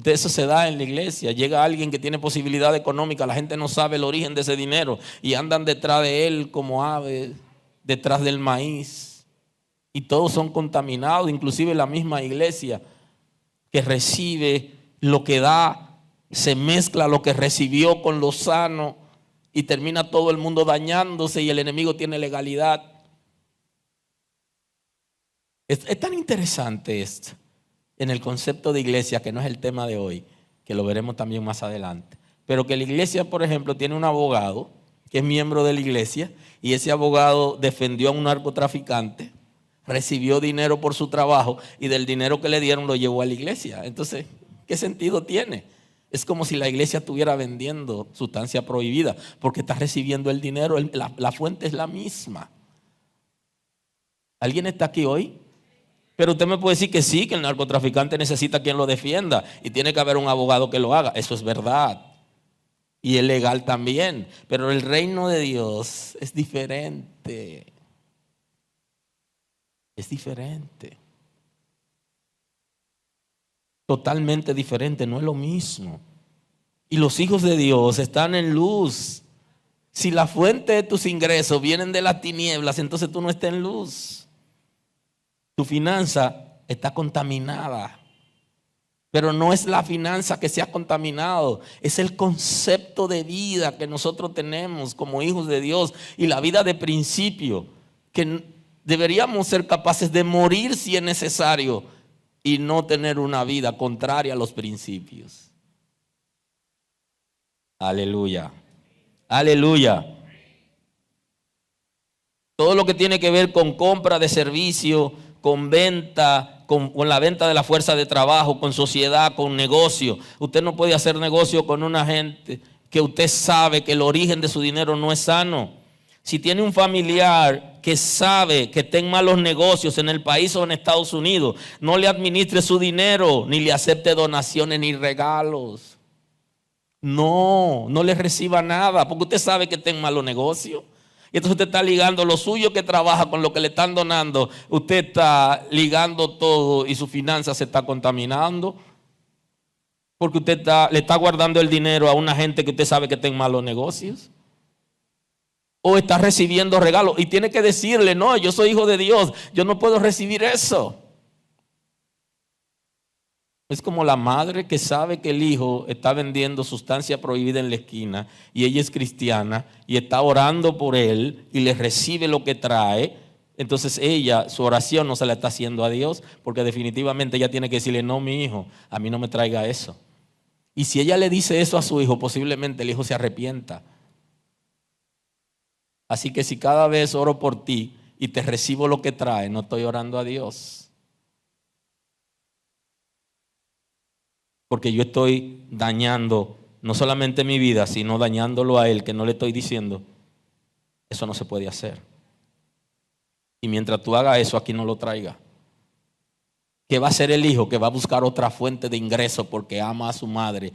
Eso se da en la iglesia. Llega alguien que tiene posibilidad económica, la gente no sabe el origen de ese dinero y andan detrás de él como aves, detrás del maíz. Y todos son contaminados, inclusive la misma iglesia que recibe lo que da, se mezcla lo que recibió con lo sano y termina todo el mundo dañándose y el enemigo tiene legalidad. Es tan interesante esto en el concepto de iglesia, que no es el tema de hoy, que lo veremos también más adelante. Pero que la iglesia, por ejemplo, tiene un abogado que es miembro de la iglesia y ese abogado defendió a un narcotraficante, recibió dinero por su trabajo y del dinero que le dieron lo llevó a la iglesia. Entonces, ¿qué sentido tiene? Es como si la iglesia estuviera vendiendo sustancia prohibida porque está recibiendo el dinero, la fuente es la misma. ¿Alguien está aquí hoy Pero usted me puede decir que sí, que el narcotraficante necesita quien lo defienda y tiene que haber un abogado que lo haga. Eso es verdad. Y es legal también. Pero el reino de Dios es diferente. Es diferente. Totalmente diferente, no es lo mismo. Y los hijos de Dios están en luz. Si la fuente de tus ingresos vienen de las tinieblas, entonces tú no estás en luz. Tu finanza está contaminada. Pero no es la finanza que se ha contaminado, es el concepto de vida que nosotros tenemos como hijos de Dios y la vida de principio, que deberíamos ser capaces de morir si es necesario y no tener una vida contraria a los principios. Aleluya. Aleluya. Todo lo que tiene que ver con compra de servicio, con venta, con la venta de la fuerza de trabajo, con sociedad, con negocio. Usted no puede hacer negocio con una gente que usted sabe que el origen de su dinero no es sano. Si tiene un familiar que sabe que está en malos negocios en el país o en Estados Unidos, no le administre su dinero, ni le acepte donaciones ni regalos. No le reciba nada, porque usted sabe que está en malos negocios. Y entonces usted está ligando lo suyo que trabaja con lo que le están donando. Usted está ligando todo y su finanza se está contaminando. Porque usted le está guardando el dinero a una gente que usted sabe que está en malos negocios. O está recibiendo regalos y tiene que decirle, no, yo soy hijo de Dios, yo no puedo recibir eso. Es como la madre que sabe que el hijo está vendiendo sustancia prohibida en la esquina y ella es cristiana y está orando por él y le recibe lo que trae. Entonces ella, su oración no se la está haciendo a Dios, porque definitivamente ella tiene que decirle, no, mi hijo, a mí no me traiga eso. Y si ella le dice eso a su hijo, posiblemente el hijo se arrepienta. Así que si cada vez oro por ti y te recibo lo que trae, no estoy orando a Dios. Porque yo estoy dañando no solamente mi vida, sino dañándolo a él, que no le estoy diciendo, eso no se puede hacer. Y mientras tú hagas eso, aquí no lo traiga. ¿Qué va a hacer el hijo? Que va a buscar otra fuente de ingreso porque ama a su madre.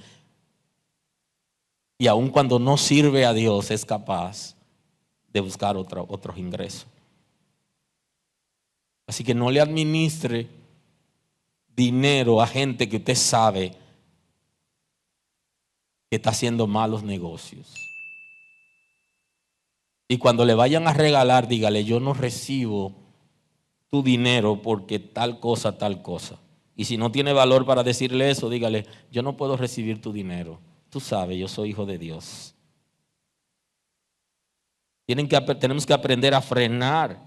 Y aun cuando no sirve a Dios, es capaz de buscar otros ingresos. Así que no le administre dinero a gente que usted sabe que está haciendo malos negocios. Y cuando le vayan a regalar, dígale, yo no recibo tu dinero porque tal cosa, tal cosa. Y si no tiene valor para decirle eso, dígale, yo no puedo recibir tu dinero. Tú sabes, yo soy hijo de Dios. Tenemos que aprender a frenar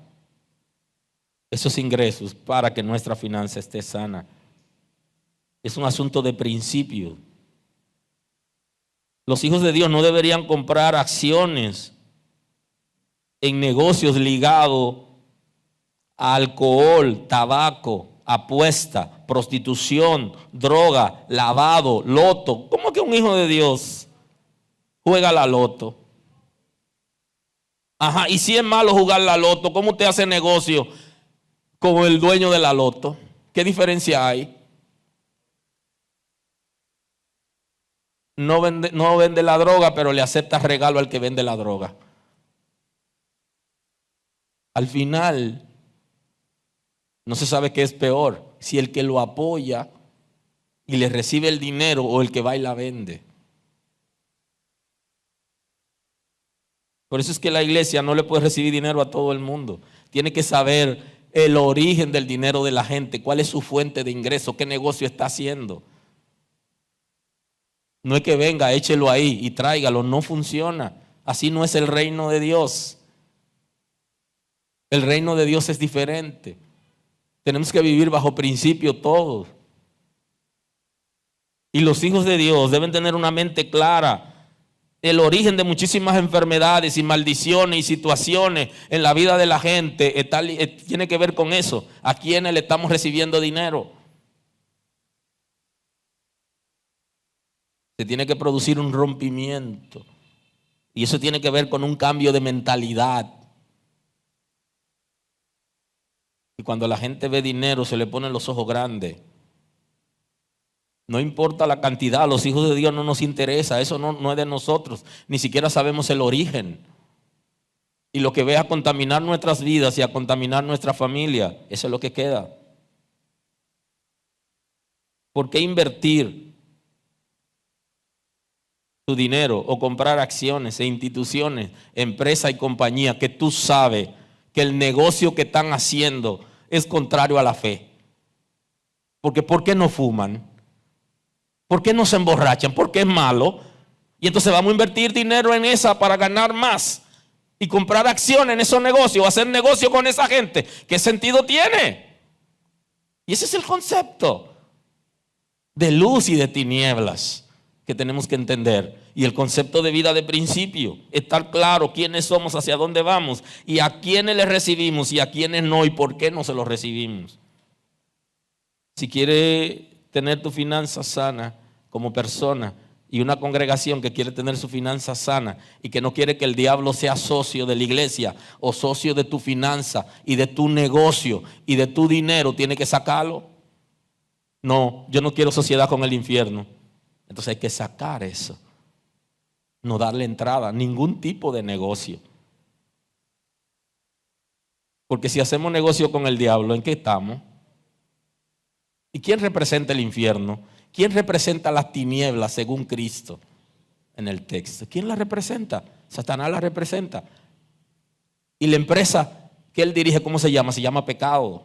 esos ingresos para que nuestra finanza esté sana. Es un asunto de principio. Los hijos de Dios no deberían comprar acciones en negocios ligados a alcohol, tabaco, apuesta, prostitución, droga, lavado, loto. ¿Cómo que un hijo de Dios juega la loto? Ajá, y si es malo jugar la loto, ¿cómo usted hace negocio con el dueño de la loto? ¿Qué diferencia hay? No vende la droga, pero le acepta regalo al que vende la droga. Al final, no se sabe qué es peor, si el que lo apoya y le recibe el dinero o el que va y la vende. Por eso es que la iglesia no le puede recibir dinero a todo el mundo. Tiene que saber el origen del dinero de la gente, cuál es su fuente de ingreso, qué negocio está haciendo. No es que venga, échelo ahí y tráigalo, no funciona. Así no es el reino de Dios. El reino de Dios es diferente. Tenemos que vivir bajo principio todos. Y los hijos de Dios deben tener una mente clara. El origen de muchísimas enfermedades y maldiciones y situaciones en la vida de la gente tiene que ver con eso. ¿A quiénes le estamos recibiendo dinero? Se tiene que producir un rompimiento. Y eso tiene que ver con un cambio de mentalidad. Y cuando la gente ve dinero se le ponen los ojos grandes. No importa la cantidad, a los hijos de Dios no nos interesa, eso no es de nosotros, ni siquiera sabemos el origen. Y lo que ve a contaminar nuestras vidas y a contaminar nuestra familia, eso es lo que queda. ¿Por qué invertir tu dinero o comprar acciones e instituciones, empresas y compañías que tú sabes que el negocio que están haciendo es contrario a la fe? Porque ¿por qué no fuman? ¿Por qué no se emborrachan? ¿Por qué es malo? Y entonces vamos a invertir dinero en esa para ganar más y comprar acciones en esos negocios, hacer negocio con esa gente. ¿Qué sentido tiene? Y ese es el concepto de luz y de tinieblas que tenemos que entender. Y el concepto de vida de principio, estar claro quiénes somos, hacia dónde vamos y a quiénes le recibimos y a quiénes no y por qué no se los recibimos. Si quiere tener tu finanza sana como persona y una congregación que quiere tener su finanza sana y que no quiere que el diablo sea socio de la iglesia o socio de tu finanza y de tu negocio y de tu dinero, tiene que sacarlo. No, yo no quiero sociedad con el infierno. Entonces hay que sacar eso. No darle entrada a ningún tipo de negocio. Porque si hacemos negocio con el diablo, ¿en qué estamos? ¿Y quién representa el infierno? ¿Quién representa las tinieblas según Cristo en el texto? ¿Quién la representa? Satanás la representa. Y la empresa que él dirige, ¿cómo se llama? Se llama pecado.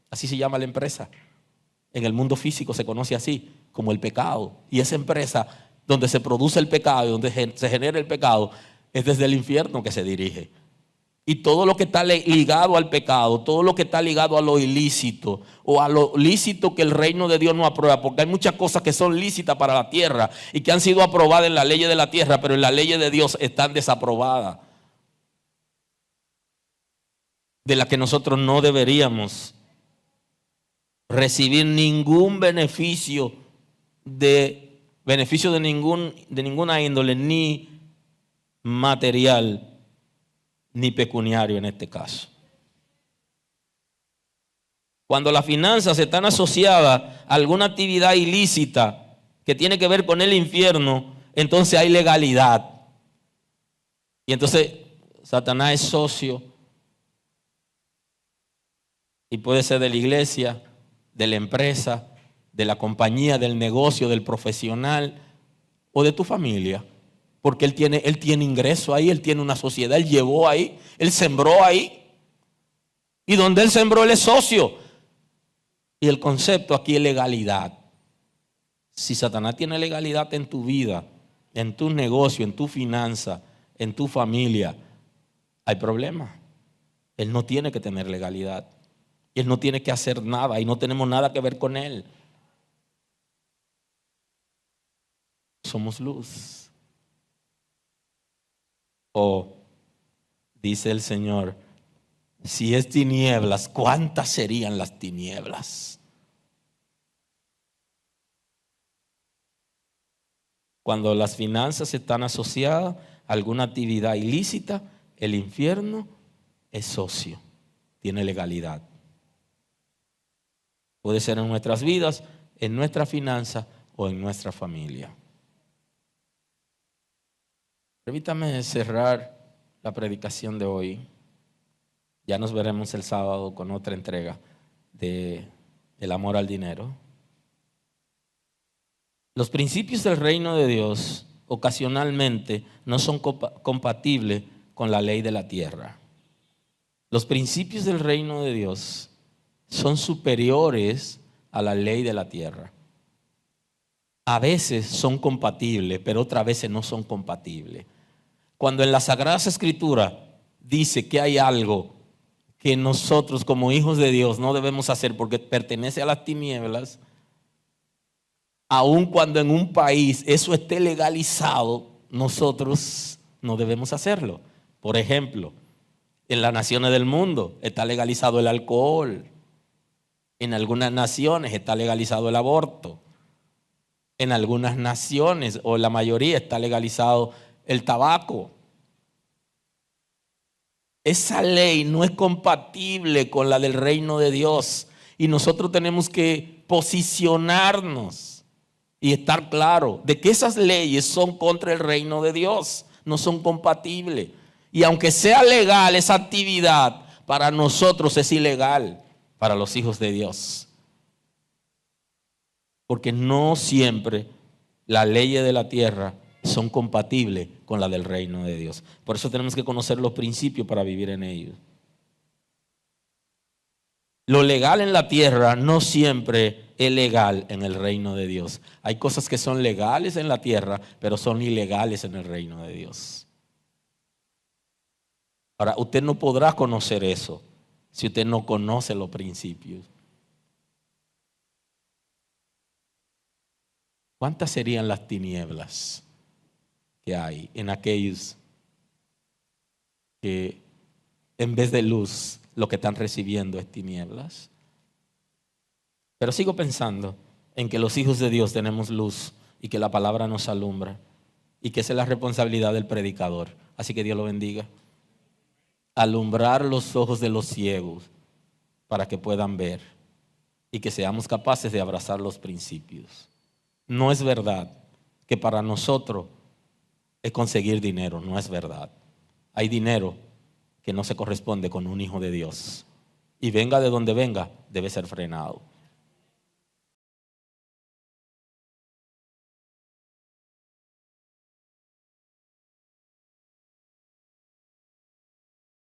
Así se llama la empresa. En el mundo físico se conoce así, como el pecado. Y esa empresa donde se produce el pecado y donde se genera el pecado es desde el infierno que se dirige. Y todo lo que está ligado al pecado, todo lo que está ligado a lo ilícito o a lo lícito que el reino de Dios no aprueba, porque hay muchas cosas que son lícitas para la tierra y que han sido aprobadas en la ley de la tierra, pero en la ley de Dios están desaprobadas, de las que nosotros no deberíamos recibir ningún beneficio de ninguna índole, ni material ni pecuniario en este caso. Cuando las finanzas están asociadas a alguna actividad ilícita que tiene que ver con el infierno, entonces hay legalidad. Y entonces Satanás es socio y puede ser de la iglesia, de la empresa, de la compañía, del negocio, del profesional o de tu familia. Porque él tiene ingreso ahí, él tiene una sociedad, él llevó ahí, él sembró ahí. Y donde él sembró, él es socio. Y el concepto aquí es legalidad. Si Satanás tiene legalidad en tu vida, en tu negocio, en tu finanza, en tu familia, hay problema. Él no tiene que tener legalidad. Él no tiene que hacer nada y no tenemos nada que ver con él. Somos luz. O dice el Señor, si es tinieblas, ¿cuántas serían las tinieblas? Cuando las finanzas están asociadas a alguna actividad ilícita, el infierno es socio, tiene legalidad. Puede ser en nuestras vidas, en nuestra finanza o en nuestra familia. Permítame cerrar la predicación de hoy. Ya nos veremos el sábado con otra entrega del amor al dinero. Los principios del reino de Dios ocasionalmente no son compatibles con la ley de la tierra. Los principios del reino de Dios son superiores a la ley de la tierra. A veces son compatibles, pero otras veces no son compatibles. Cuando en las Sagradas Escrituras dice que hay algo que nosotros como hijos de Dios no debemos hacer porque pertenece a las tinieblas, aun cuando en un país eso esté legalizado, nosotros no debemos hacerlo. Por ejemplo, en las naciones del mundo está legalizado el alcohol. En algunas naciones está legalizado el aborto. En algunas naciones, o la mayoría, está legalizado el tabaco. Esa ley no es compatible con la del reino de Dios. Y nosotros tenemos que posicionarnos y estar claro de que esas leyes son contra el reino de Dios, no son compatibles. Y aunque sea legal esa actividad, para nosotros es ilegal, para los hijos de Dios. Porque no siempre las leyes de la tierra son compatibles con la del reino de Dios. Por eso tenemos que conocer los principios para vivir en ellos. Lo legal en la tierra no siempre es legal en el reino de Dios. Hay cosas que son legales en la tierra, pero son ilegales en el reino de Dios. Ahora, usted no podrá conocer eso si usted no conoce los principios. ¿Cuántas serían las tinieblas que hay en aquellos que en vez de luz lo que están recibiendo es tinieblas? Pero sigo pensando en que los hijos de Dios tenemos luz y que la palabra nos alumbra y que esa es la responsabilidad del predicador. Así que Dios lo bendiga. Alumbrar los ojos de los ciegos para que puedan ver y que seamos capaces de abrazar los principios. No es verdad que para nosotros es conseguir dinero, no es verdad. Hay dinero que no se corresponde con un hijo de Dios. Y venga de donde venga, debe ser frenado.